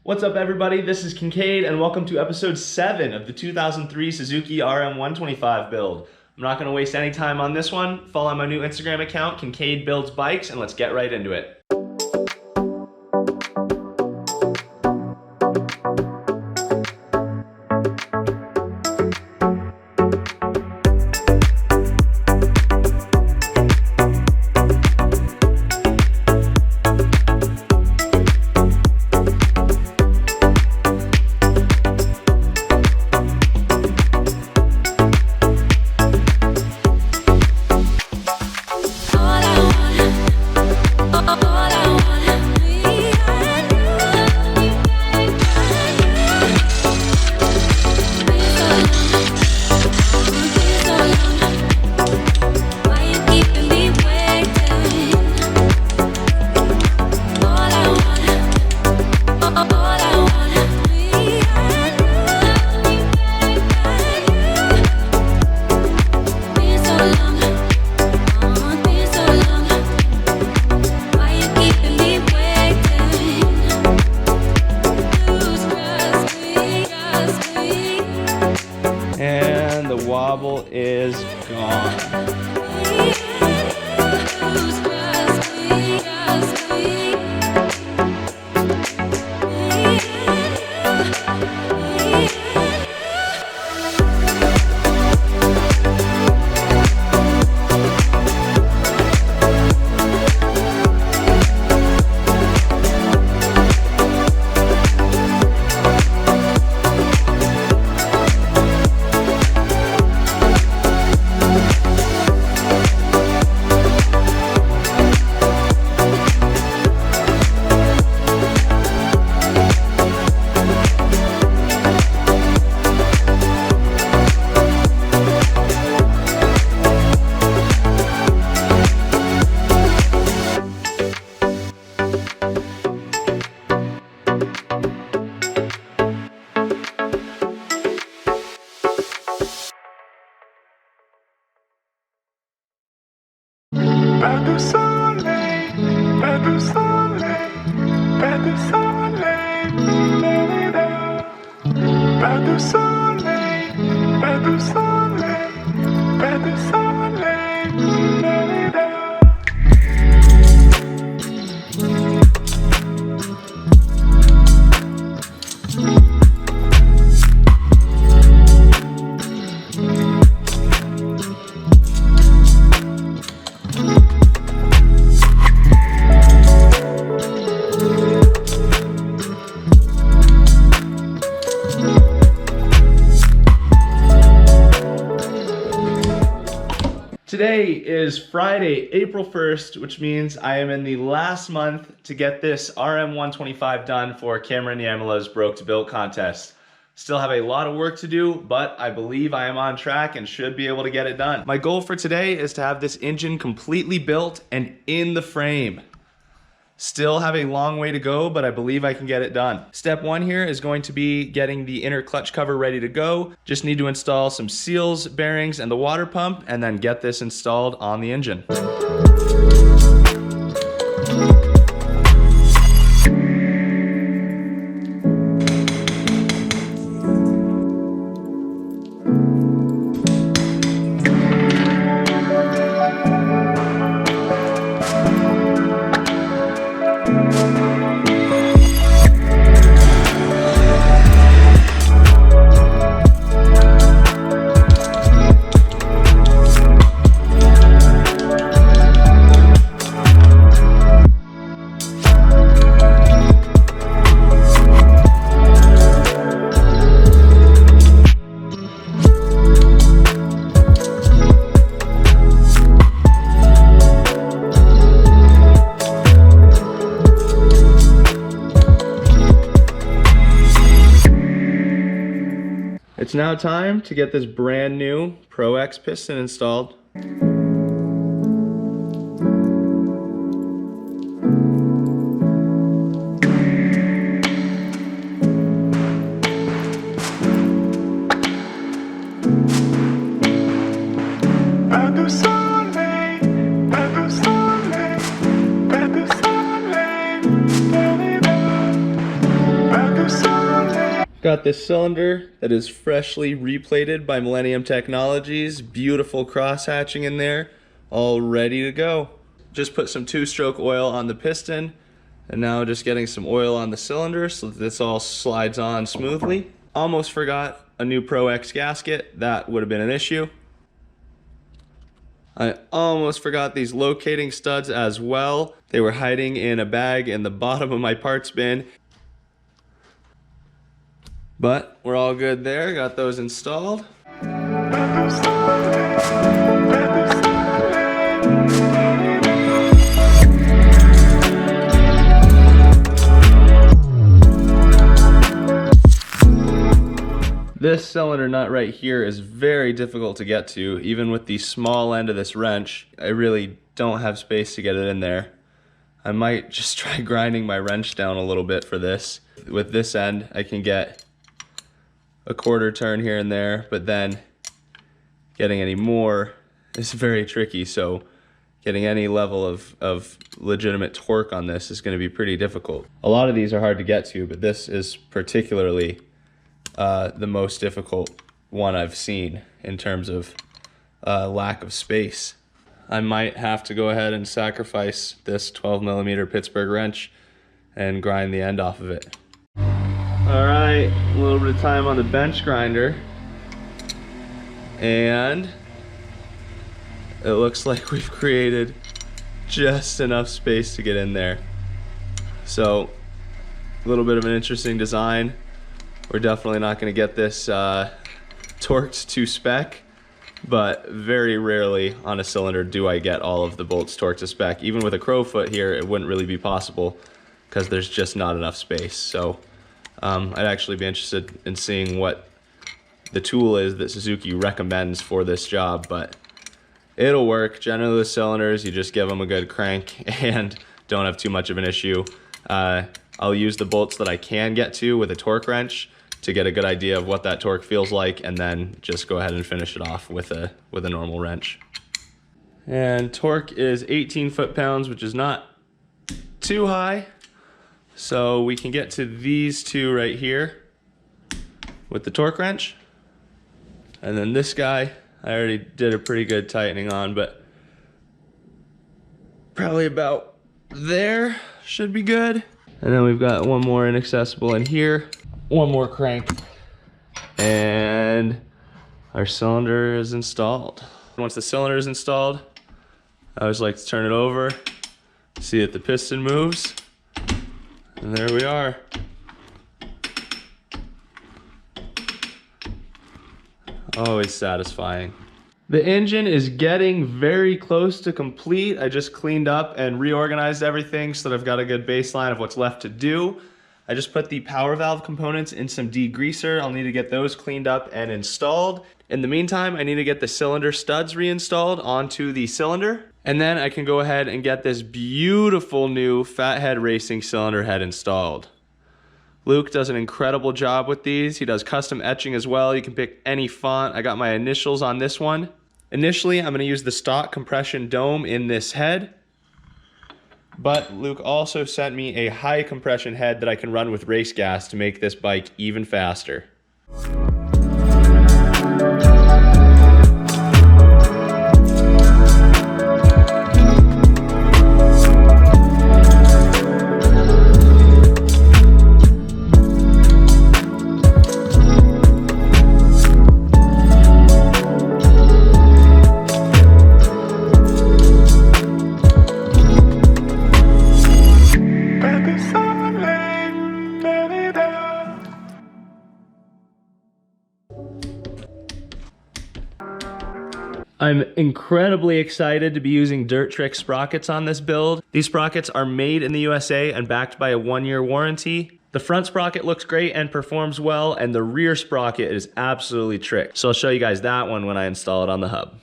What's up everybody, this is Kincade and welcome to episode 7 of the 2003 Suzuki RM125 build. I'm not going to waste any time on this one. Follow my new Instagram account, Kincade Builds Bikes, and let's get right into it. And the wobble is gone. Pas de soleil, pas de soleil, pas de soleil, pas de soleil, pas de soleil, pas de soleil. Today is Friday, April 1st, which means I am in the last month to get this RM125 done for Cameron Yamala's Broke to Build contest. Still have a lot of work to do, but I believe I am on track and should be able to get it done. My goal for today is to have this engine completely built and in the frame. Still have a long way to go, but I believe I can get it done. Step 1 here is going to be getting the inner clutch cover ready to go. Just need to install some seals, bearings, and the water pump, and then get this installed on the engine. It's now time to get this brand new Pro X piston installed. Pas de Got this cylinder that is freshly replated by Millennium Technologies. Beautiful cross hatching in there, all ready to go. Just put some 2-stroke oil on the piston, and now just getting some oil on the cylinder so that this all slides on smoothly. Almost forgot a new Pro X gasket. That would have been an issue. I almost forgot these locating studs as well. They were hiding in a bag in the bottom of my parts bin. But we're all good there, got those installed. This cylinder nut right here is very difficult to get to, even with the small end of this wrench. I really don't have space to get it in there. I might just try grinding my wrench down a little bit for this. With this end, I can get a quarter turn here and there, but then getting any more is very tricky, so getting any level of legitimate torque on this is going to be pretty difficult. A lot of these are hard to get to, but this is particularly the most difficult one I've seen in terms of lack of space. I might have to go ahead and sacrifice this 12mm Pittsburgh wrench and grind the end off of it. Alright, a little bit of time on the bench grinder, and it looks like we've created just enough space to get in there. So, a little bit of an interesting design. We're definitely not going to get this torqued to spec, but very rarely on a cylinder do I get all of the bolts torqued to spec. Even with a crowfoot here, it wouldn't really be possible because there's just not enough space. So I'd actually be interested in seeing what the tool is that Suzuki recommends for this job, but it'll work. Generally with cylinders, you just give them a good crank and don't have too much of an issue. I'll use the bolts that I can get to with a torque wrench to get a good idea of what that torque feels like, and then just go ahead and finish it off with a normal wrench. And torque is 18 foot-pounds, which is not too high. So we can get to these two right here with the torque wrench. And then this guy, I already did a pretty good tightening on, but probably about there should be good. And then we've got one more inaccessible in here, one more crank, and our cylinder is installed. Once the cylinder is installed, I always like to turn it over, see that the piston moves, and there we are. Always satisfying. The engine is getting very close to complete. I just cleaned up and reorganized everything so that I've got a good baseline of what's left to do. I just put the power valve components in some degreaser. I'll need to get those cleaned up and installed. In the meantime, I need to get the cylinder studs reinstalled onto the cylinder. And then I can go ahead and get this beautiful new Phathead Racing cylinder head installed. Luke does an incredible job with these. He does custom etching as well. You can pick any font. I got my initials on this one. Initially, I'm going to use the stock compression dome in this head, but Luke also sent me a high compression head that I can run with race gas to make this bike even faster. I'm incredibly excited to be using Dirt Trick sprockets on this build. These sprockets are made in the USA and backed by a 1-year warranty. The front sprocket looks great and performs well, and the rear sprocket is absolutely tricked. So I'll show you guys that one when I install it on the hub.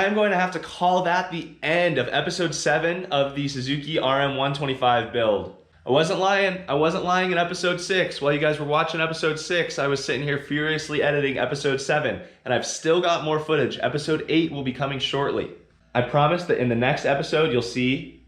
am going to have to call that the end of episode 7 of the Suzuki RM125 build. I wasn't lying. I wasn't lying in episode 6. While you guys were watching episode 6, I was sitting here furiously editing episode 7, and I've still got more footage. Episode 8 will be coming shortly. I promise that in the next episode, you'll see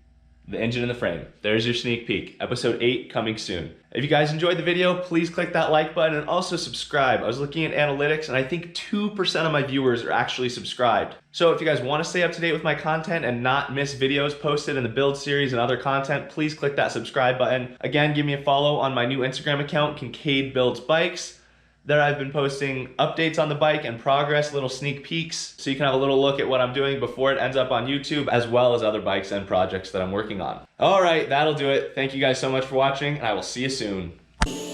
the engine and the frame. There's your sneak peek. Episode 8 coming soon. If you guys enjoyed the video, please click that like button and also subscribe. I was looking at analytics and I think 2% of my viewers are actually subscribed. So if you guys want to stay up to date with my content and not miss videos posted in the build series and other content, please click that subscribe button. Again, give me a follow on my new Instagram account, Kincade Builds Bikes. There I've been posting updates on the bike and progress, little sneak peeks, so you can have a little look at what I'm doing before it ends up on YouTube, as well as other bikes and projects that I'm working on. All right, that'll do it. Thank you guys so much for watching, and I will see you soon.